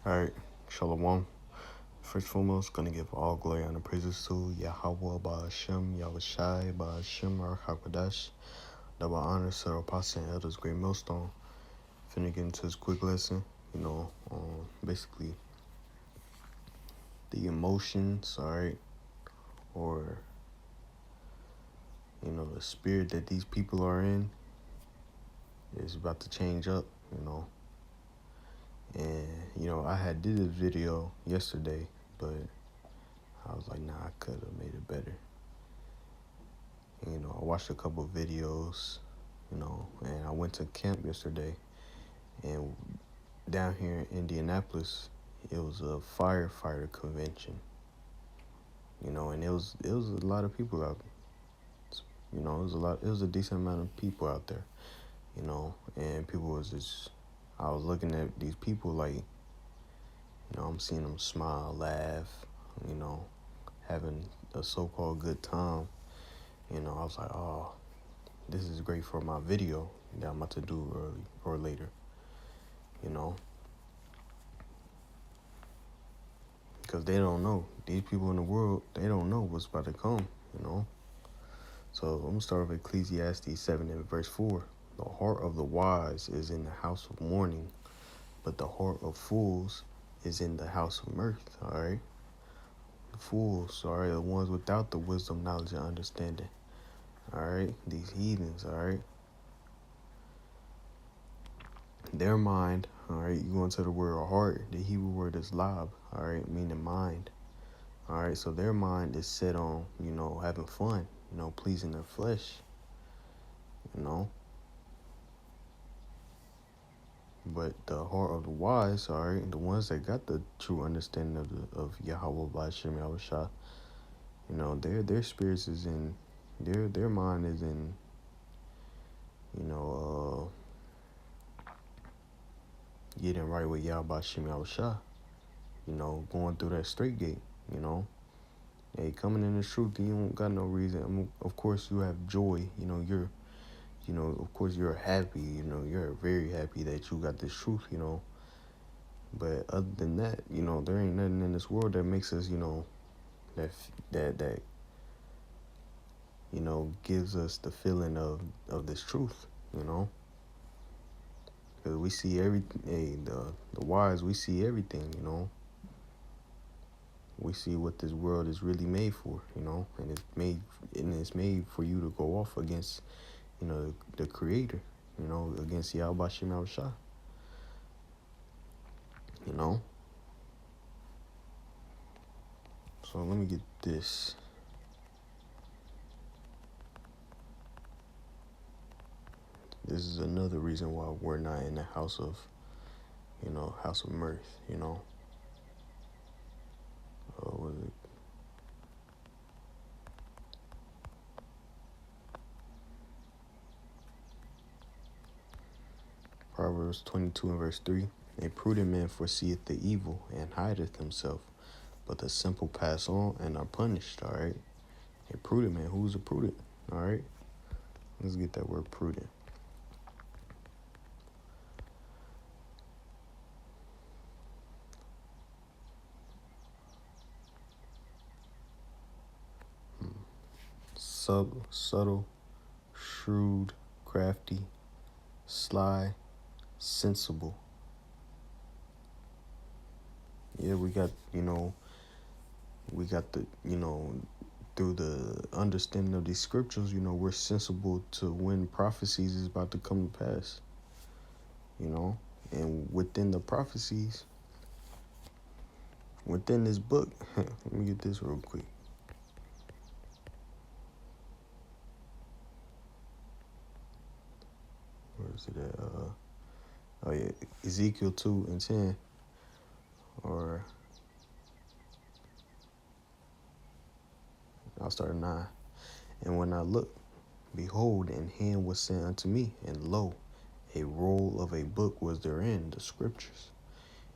Alright, Shalom. First and foremost, gonna give all glory and praises to Yahweh Ba'ashem, Yahushai Ba'ashem, Hakwadash. Double honors to our apostle and elders, great millstone. Finna get into this quick lesson, basically the emotions, alright, or, the spirit that these people are in is about to change up, And, I had did a video yesterday, but I was like, nah, I could have made it better. I watched a couple of videos, and I went to camp yesterday, and down here in Indianapolis, it was a firefighter convention, and it was a lot of people out. It was a decent amount of people out there, and people was just, I was looking at these people like, I'm seeing them smile, laugh, having a so-called good time. I was like, oh, this is great for my video that I'm about to do early or later, because they don't know. These people in the world, they don't know what's about to come, So I'm going to start with Ecclesiastes 7 and verse 4. The heart of the wise is in the house of mourning, but the heart of fools is in the house of mirth, all right? The fools, all right, the ones without the wisdom, knowledge, and understanding, all right? These heathens, all right? Their mind, all right, you go into the word heart, the Hebrew word is lab, all right, meaning mind. All right, so their mind is set on, having fun, pleasing their flesh, But the heart of the wise, all right, the ones that got the true understanding of Yahweh Ba'ashem Yahushua, their spirits is in, their mind is in, getting right with Yahweh Ba'ashem Yahushua, going through that straight gate, Hey, coming in the truth, you don't got no reason. Of course, you have joy. Of course, you're happy. You're very happy that you got this truth. But other than that, there ain't nothing in this world that makes us, that gives us the feeling of this truth. Because we see everything. Hey, the wise, we see everything. We see what this world is really made for, and it's made for you to go off against, the Creator, against Yahweh Ba'ashem Yahushua, So let me get this. This is another reason why we're not in the house of mirth, What is it? Proverbs 22 and verse 3. A prudent man foreseeth the evil and hideth himself, but the simple pass on and are punished, all right? A prudent man, who's a prudent, all right? Let's get that word prudent. Subtle, shrewd, crafty, sly, sensible. Yeah, we got the, through the understanding of these scriptures, we're sensible to when prophecies is about to come to pass, and within the prophecies, within this book, let me get this real quick. Where is it at? Oh yeah, Ezekiel 2 and 10, or I'll start at 9. And when I looked, behold, an hand was sent unto me, and lo, a roll of a book was therein, the scriptures.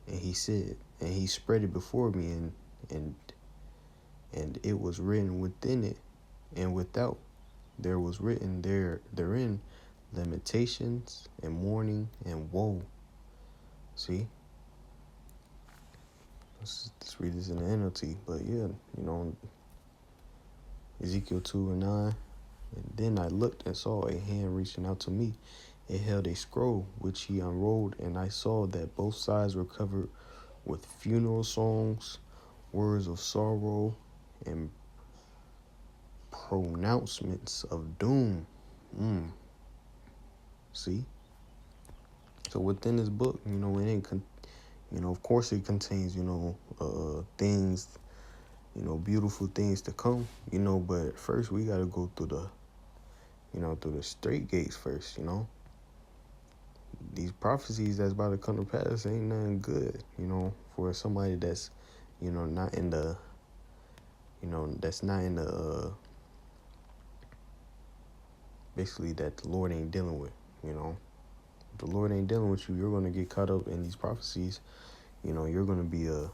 And he said, and he spread it before me, and it was written within it, and without there was written therein lamentations and mourning and woe. See? Let's read this in the NLT. But yeah, Ezekiel 2:9. And then I looked and saw a hand reaching out to me. It held a scroll, which he unrolled, and I saw that both sides were covered with funeral songs, words of sorrow, and pronouncements of doom. See? So within this book, of course it contains, things, beautiful things to come, but first we got to go through the straight gates first, These prophecies that's about to come to pass ain't nothing good, for somebody that's, not in the, that's not in the, basically that the Lord ain't dealing with, If the Lord ain't dealing with you, you're going to get caught up in these prophecies. You're going to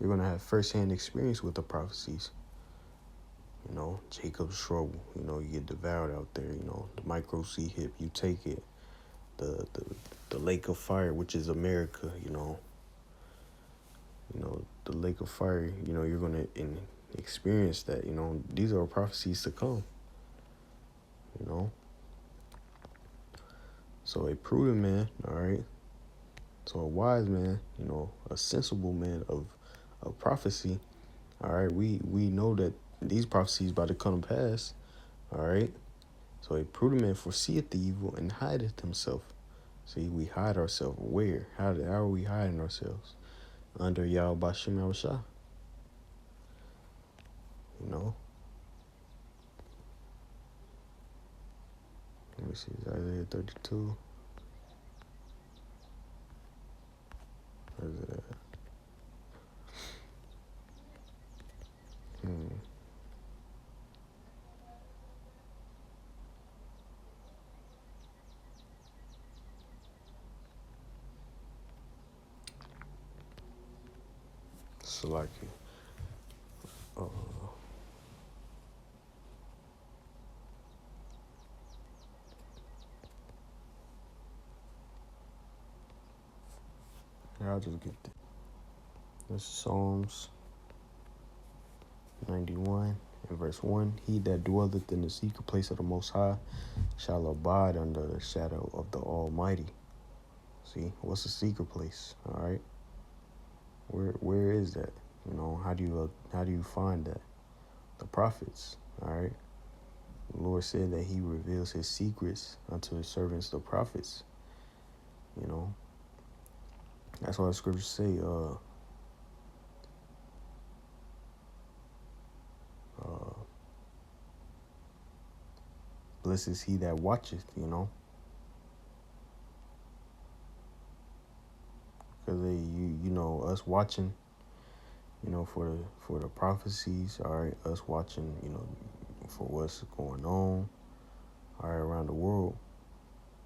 you're going to have firsthand experience with the prophecies. Jacob's trouble, you get devoured out there, the micro C hip, you take it. The lake of fire, which is America, the lake of fire, you're going to experience that, these are prophecies to come, So a prudent man, all right, so a wise man, a sensible man of prophecy, all right, we know that these prophecies about to come to pass, all right. So a prudent man foreseeth the evil and hideth himself. See, we hide ourselves. Where? How are we hiding ourselves? Under Yahweh Bashem Yahushua. Let me see, Isaiah 32. Where is it at? Salaki. I'll just get it. This is Psalms 91 and verse 1. He that dwelleth in the secret place of the Most High shall abide under the shadow of the Almighty. See, what's a secret place? All right. Where is that? How do you find that? The prophets. All right. The Lord said that He reveals His secrets unto His servants, the prophets. That's why the scriptures say, blessed is he that watcheth, because us watching, for the prophecies, all right, us watching, for what's going on, all right, around the world,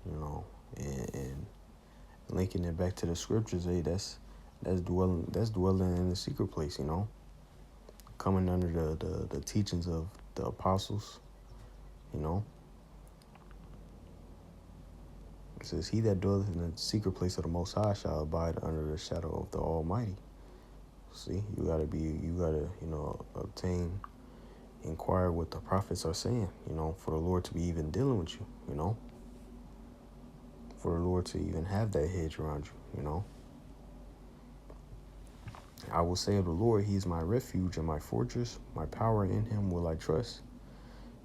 and linking it back to the scriptures, hey, that's dwelling in the secret place, coming under the teachings of the apostles, It says, he that dwelleth in the secret place of the Most High shall abide under the shadow of the Almighty. See, you gotta, inquire what the prophets are saying, for the Lord to be even dealing with you, for the Lord to even have that hedge around you, I will say of the Lord, he is my refuge and my fortress, my power, in him will I trust.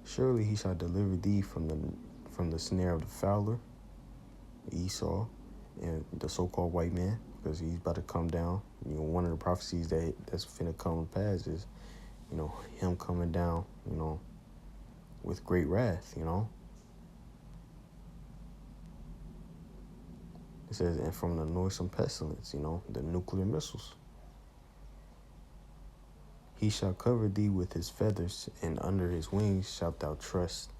Surely he shall deliver thee from the snare of the fowler, Esau, and the so-called white man, because he's about to come down. One of the prophecies that's finna come to pass is, him coming down, with great wrath, It says, and from the noisome pestilence, the nuclear missiles. He shall cover thee with his feathers, and under his wings shalt thou trust.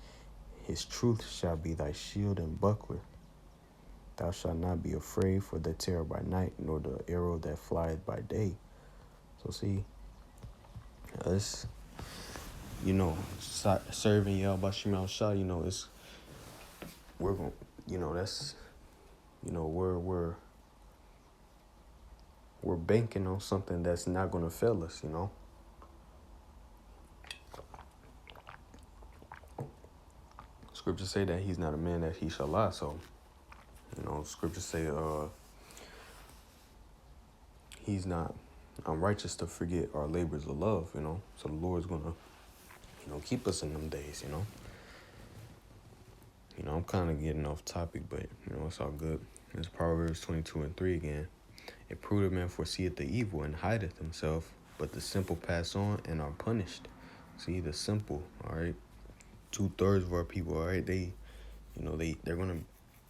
His truth shall be thy shield and buckler. Thou shalt not be afraid for the terror by night, nor the arrow that flieth by day. So see, us, serving Yahweh Shema Shah, we're going, that's, we're we're banking on something that's not going to fail us, you know. Scriptures say that he's not a man that he shall lie. So, you know, scriptures say he's not unrighteous to forget our labors of love, you know. So the Lord's going to, you know, keep us in them days, you know. You know, I'm kind of getting off topic, but, you know, it's all good. It's Proverbs 22:3 again. A prudent man foreseeth the evil and hideth himself, but the simple pass on and are punished. See, the simple, all right? 2/3 of our people, all right, they, you know, they're gonna,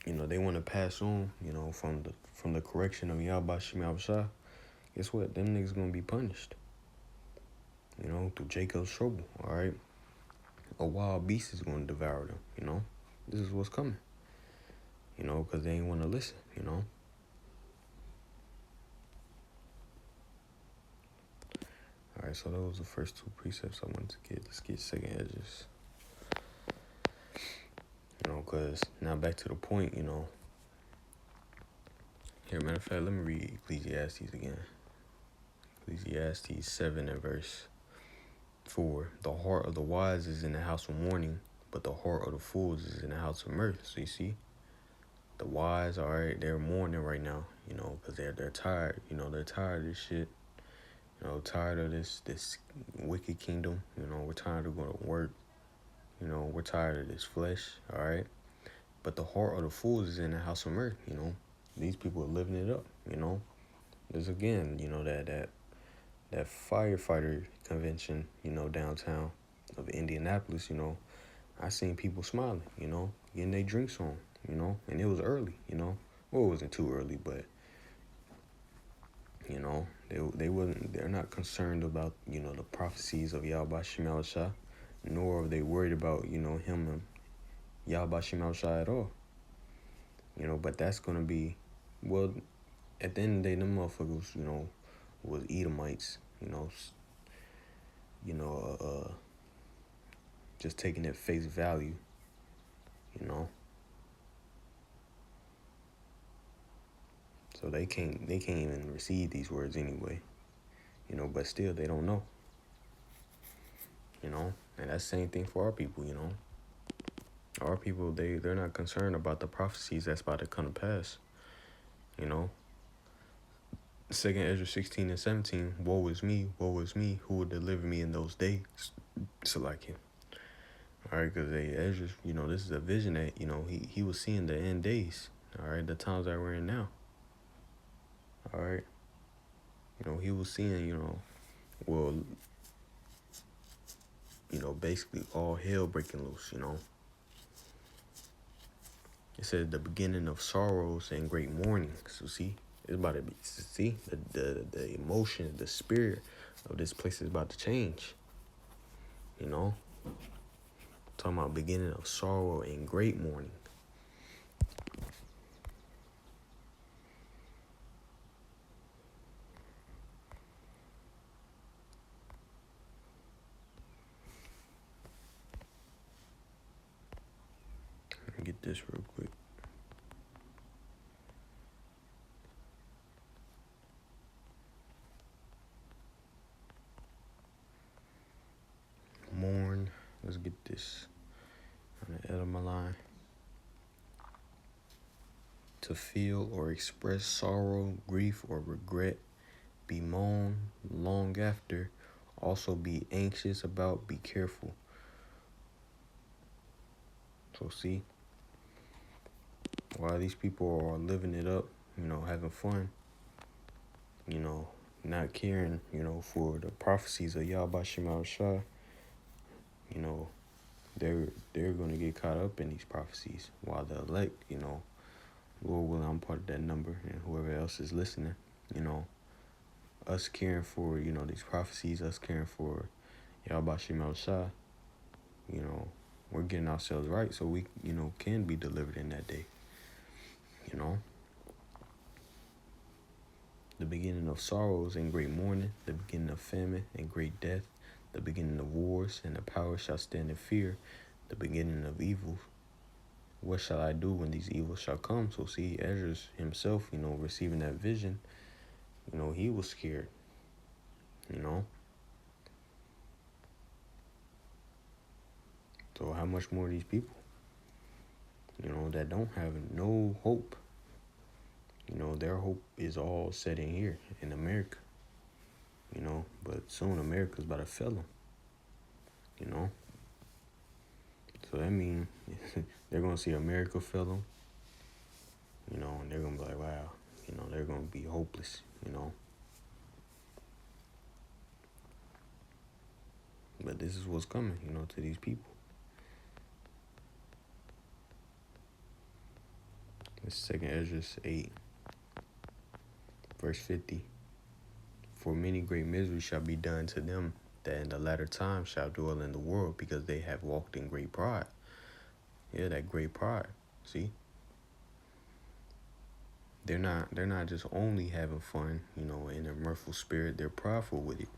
you know, they want to pass on, you know, from the correction of Yahweh Shem Yahushua. Guess what? Them niggas gonna be punished. You know, through Jacob's trouble, all right? A wild beast is gonna devour them, you know? This is what's coming. You know, because they ain't want to listen, you know? All right, so those were the first two precepts I wanted to get. Let's get second edges. You know, because now back to the point, you know. Here, matter of fact, let me read Ecclesiastes again. Ecclesiastes 7 and verse 4. The heart of the wise is in the house of mourning, but the heart of the fools is in the house of mirth. So you see, the wise, all right, they're mourning right now, you know, because they're tired. You know, they're tired of this shit. You know, tired of this wicked kingdom. You know, we're tired of going to work. You know, we're tired of this flesh, all right? But the heart of the fools is in the house of mirth, you know? These people are living it up, you know? There's, again, you know, that firefighter convention, you know, downtown of Indianapolis, you know, I seen people smiling, you know, getting their drinks on, you know? And it was early, you know? Well, it wasn't too early, but, you know, they're not concerned about, you know, the prophecies of Yahweh Shem Yahushua, nor are they worried about, you know, him and Yahweh Shem Yahushua at all. You know, but that's going to be, well, at the end of the day, them motherfuckers, you know, was Edomites, you know, just taking it face value, you know. So they can't even receive these words anyway, you know, but still they don't know, you know. And that's the same thing for our people, you know. Our people, they're not concerned about the prophecies that's about to come to pass, you know. 2nd Ezra 16 and 17, woe is me, who will deliver me in those days? So like him. All right, because Ezra, you know, this is a vision that, you know, he was seeing the end days, all right, the times that we're in now. All right. You know, he was seeing, you know, well, you know, basically all hell breaking loose, you know. It said the beginning of sorrows and great mourning. So see, it's about to be, see, the emotion, the spirit of this place is about to change. You know, talking about beginning of sorrow and great mourning. Let me get this real quick. Mourn. Let's get this on the end of my line. To feel or express sorrow, grief, or regret, bemoan long after, also be anxious about, be careful. So see, while these people are living it up, you know, having fun, you know, not caring, you know, for the prophecies of Yahweh Shem Yahushua, you know, they're going to get caught up in these prophecies, while the elect, you know, Lord willing, I'm part of that number, and whoever else is listening, you know, us caring for, you know, these prophecies, us caring for Yahweh Shem Yahushua, you know, we're getting ourselves right so we, you know, can be delivered in that day, you know. The beginning of sorrows and great mourning, the beginning of famine and great death, the beginning of wars, and the power shall stand in fear, the beginning of evil. What shall I do when these evils shall come? So see, Ezra himself, you know, receiving that vision, he was scared, you know. So how much more of these people, that don't have no hope? Their hope is all set in here in America, but soon America's about to fail them, you know. So that means they're going to see America fail them, and they're going to be like, wow, they're going to be hopeless, But this is what's coming, to these people. This is 2 Ezra 8, verse 50. For many great miseries shall be done to them that in the latter time shall dwell in the world, because they have walked in great pride. Yeah, that great pride. See? They're not just only having fun, in a mirthful spirit, they're prideful with it.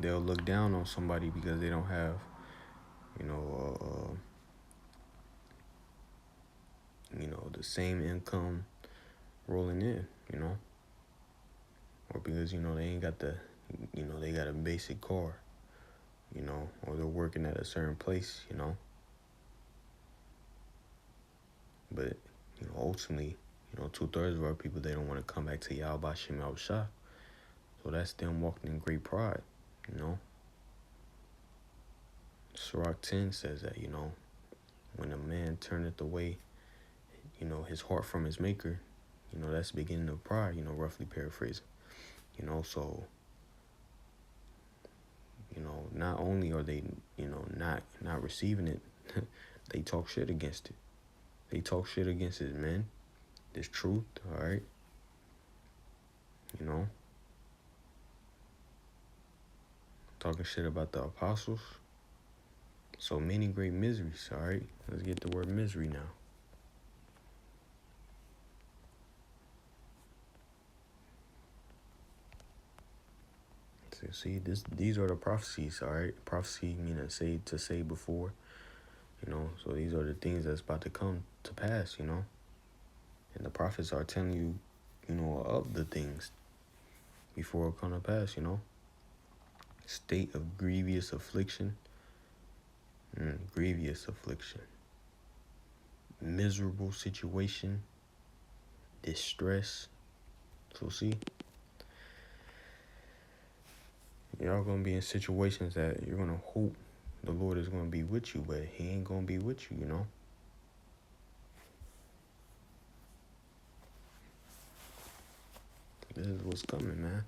They'll look down on somebody because they don't have, the same income rolling in, or because, they ain't got they got a basic car, or they're working at a certain place, But, ultimately, 2/3 of our people, they don't want to come back to Yahweh Shem Yahushua. So that's them walking in great pride, Sirach 10 says that, when a man turneth away, his heart from his maker, that's the beginning of pride, roughly paraphrasing. So, not only are they, not receiving it, they talk shit against it. They talk shit against his men, this truth, all right? Talking shit about the apostles. So many great miseries, all right? Let's get the word misery now. So see, these are the prophecies, all right? Prophecy meaning to say before, So these are the things that's about to come to pass, And the prophets are telling you, of the things before it come to pass, State of grievous affliction. Grievous affliction. Miserable situation. Distress. So see, y'all gonna be in situations that you're gonna hope the Lord is gonna be with you, but he ain't gonna be with you, This is what's coming, man.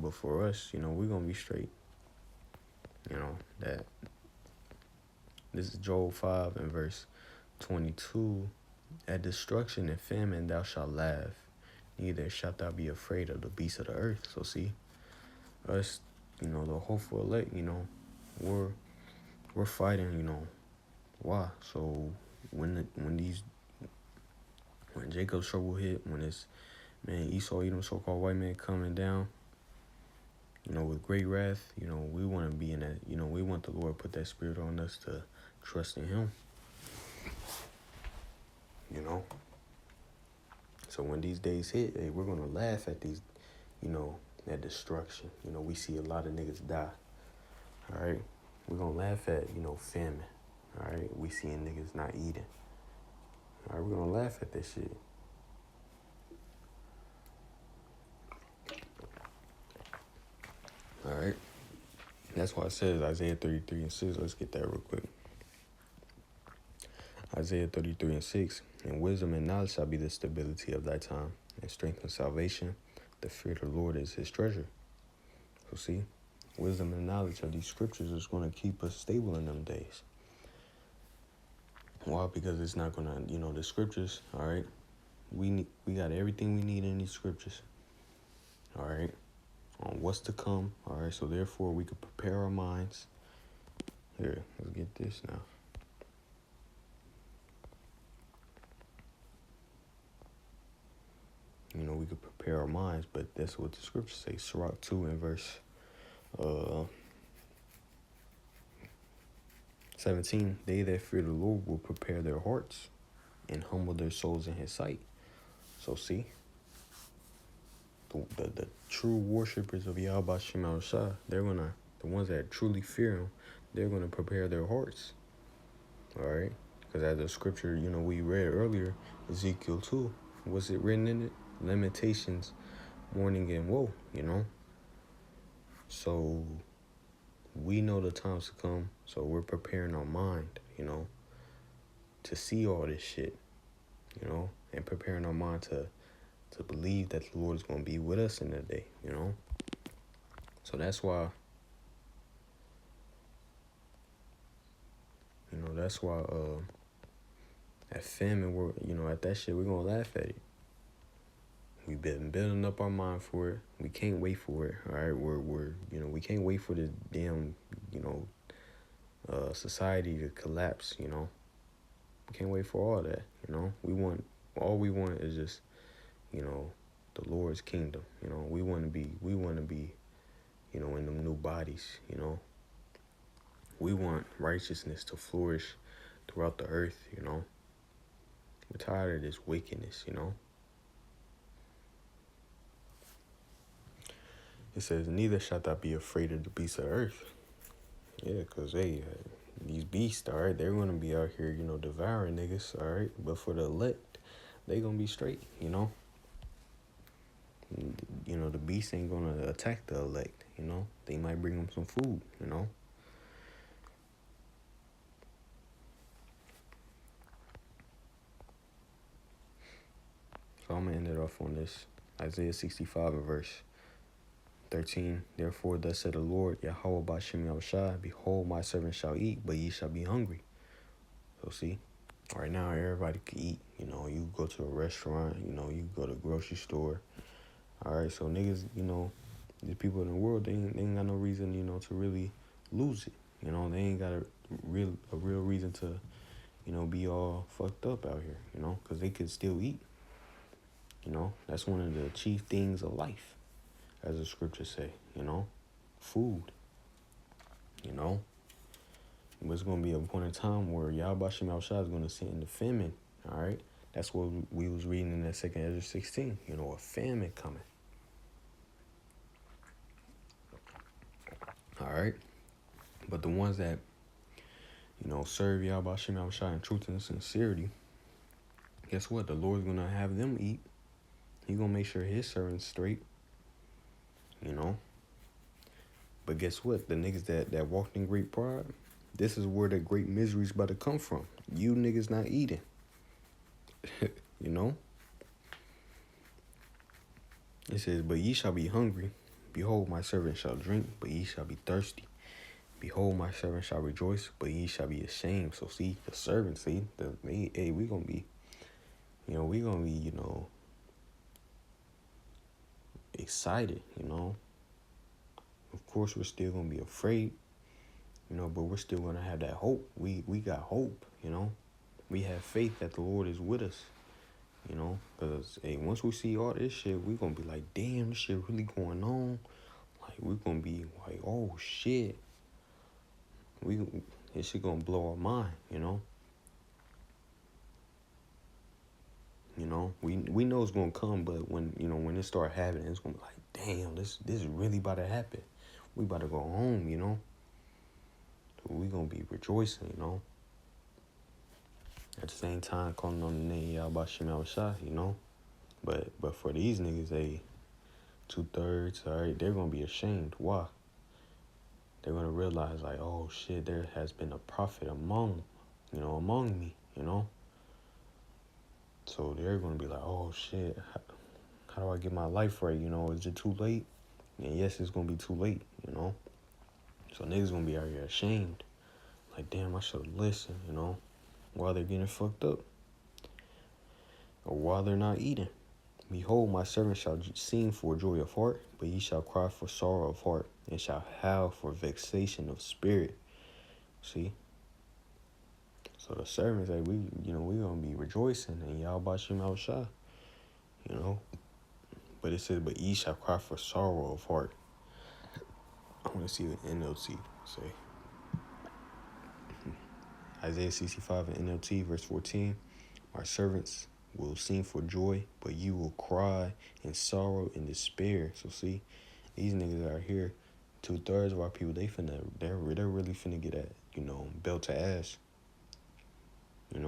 But for us, we're gonna be straight. That this is Joel 5 and verse 22. At destruction and famine thou shalt laugh, neither shalt thou be afraid of the beasts of the earth. So see, us, the hopeful elect, we're fighting, why? So when Jacob's trouble hit, when it's Esau, so-called white man coming down, with great wrath, we want to be in that, we want the Lord to put that spirit on us to trust in him, So when these days hit, hey, we're going to laugh at these, that destruction. We see a lot of niggas die, all right? We're going to laugh at, famine, all right? We seeing niggas not eating, all right? We're going to laugh at this shit. All right? That's why it says Isaiah 33 and 6. Let's get that real quick. Isaiah 33 and 6. And wisdom and knowledge shall be the stability of thy time, and strength and salvation. The fear of the Lord is his treasure. So see, wisdom and knowledge of these scriptures is going to keep us stable in them days. Why? Because it's not going to, the scriptures, all right? We got everything we need in these scriptures, all right? On what's to come, all right? So therefore, we could prepare our minds. Here, let's get this now. We could prepare our minds, but that's what the scriptures say. Sirach 2 and verse 17, they that fear the Lord will prepare their hearts and humble their souls in his sight. So see, the true worshipers of Yahweh Shem Shah, the ones that truly fear him, they're gonna prepare their hearts. All right, because as the scripture, we read earlier, Ezekiel 2, what's it written in it? Lamentations, mourning and woe. So we know the times to come. So we're preparing our mind, to see all this shit, and preparing our mind to believe that the Lord is going to be with us in that day, So that's why, at famine, at that shit, we're going to laugh at it. We've been building up our mind for it. We can't wait for it, all right? We can't wait for this damn, society to collapse, We can't wait for all that, all we want is just, the Lord's kingdom, We want to be, in them new bodies, We want righteousness to flourish throughout the earth, We're tired of this wickedness, It says, neither shalt thou be afraid of the beasts of earth. Yeah, because, these beasts, all right, they're going to be out here, devouring niggas, all right? But for the elect, they going to be straight, The beast ain't going to attack the elect, They might bring them some food, So I'm going to end it off on this. Isaiah 65 and verse 13. Therefore, thus said the Lord, Yahweh Ba'Shem Yahushua, behold, my servant shall eat, but ye shall be hungry. So see, right now everybody can eat. You go to a restaurant, you go to a grocery store. All right, so niggas, the people in the world, they ain't got no reason, to really lose it. They ain't got a real reason to, be all fucked up out here, because they could still eat. That's one of the chief things of life, as the scriptures say, food, But it's going to be a point in time where Yahweh Shem Yahushua is going to send in the famine, all right? That's what we was reading in that 2nd Ezra 16, a famine coming. All right? But the ones that, serve Yahweh Shem Yahushua in truth and sincerity, guess what? The Lord's going to have them eat. He's going to make sure his servants straight, But guess what? The niggas that walked in great pride, this is where the great misery is about to come from. You niggas not eating. It says, but ye shall be hungry. Behold, my servant shall drink, but ye shall be thirsty. Behold, my servant shall rejoice, but ye shall be ashamed. So see, the servants, we gonna be, we gonna be, excited, Of course, we're still gonna be afraid, but we're still gonna have that hope. We got hope, We have faith that the Lord is with us, because once we see all this shit, we gonna be like, damn, this shit really going on. Like, we're gonna be like, oh shit. This shit gonna blow our mind, We know it's gonna come, but when it start happening, it's gonna be like, damn, this is really about to happen. We about to go home, We gonna be rejoicing, At the same time, calling on the name Yahweh Shem Yahushua, But for these niggas, 2/3, all right, they're gonna be ashamed. Why? They're gonna realize, like, oh shit, there has been a prophet among me, So they're gonna be like, oh shit, how do I get my life right? Is it too late? And yes, it's gonna be too late, So niggas gonna be out here ashamed. Like, damn, I should have listened, while they're getting fucked up. Or while they're not eating. Behold, my servant shall sing for joy of heart, but ye shall cry for sorrow of heart, and shall howl for vexation of spirit. See? So the servants, we gonna be rejoicing in Yahweh Shem Yahushua, But it says, but ye shall cry for sorrow of heart. I want to see what NLT say. Isaiah 65 in NLT, verse 14. My servants will sing for joy, but you will cry in sorrow and despair. So see, these niggas out here, 2/3 of our people, they're really finna get at, belt to ass. They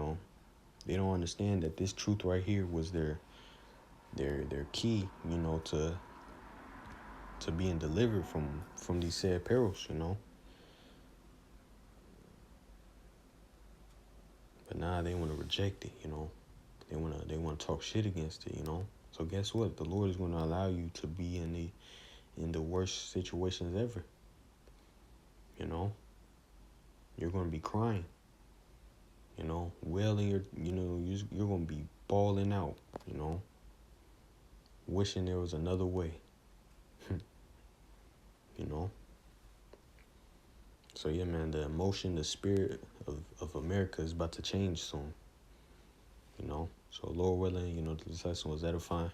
don't understand that this truth right here was their key, to being delivered from these said perils, But now they want to reject it, They want to talk shit against it, So guess what? The Lord is going to allow you to be in the worst situations ever. You're going to be crying. Wailing you're going to be bawling out, wishing there was another way. So yeah, man, the emotion, the spirit of America is about to change soon. So Lord willing, this lesson was edifying.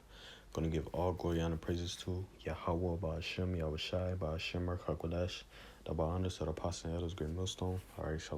Gonna give all glory, honor, praises to Yahweh, Ba'ashem, Yahushai, Ba'ashem, Merk HaKodesh, the Ba'andas of the Apostle and Elders, Great Millstone. All right, shalom.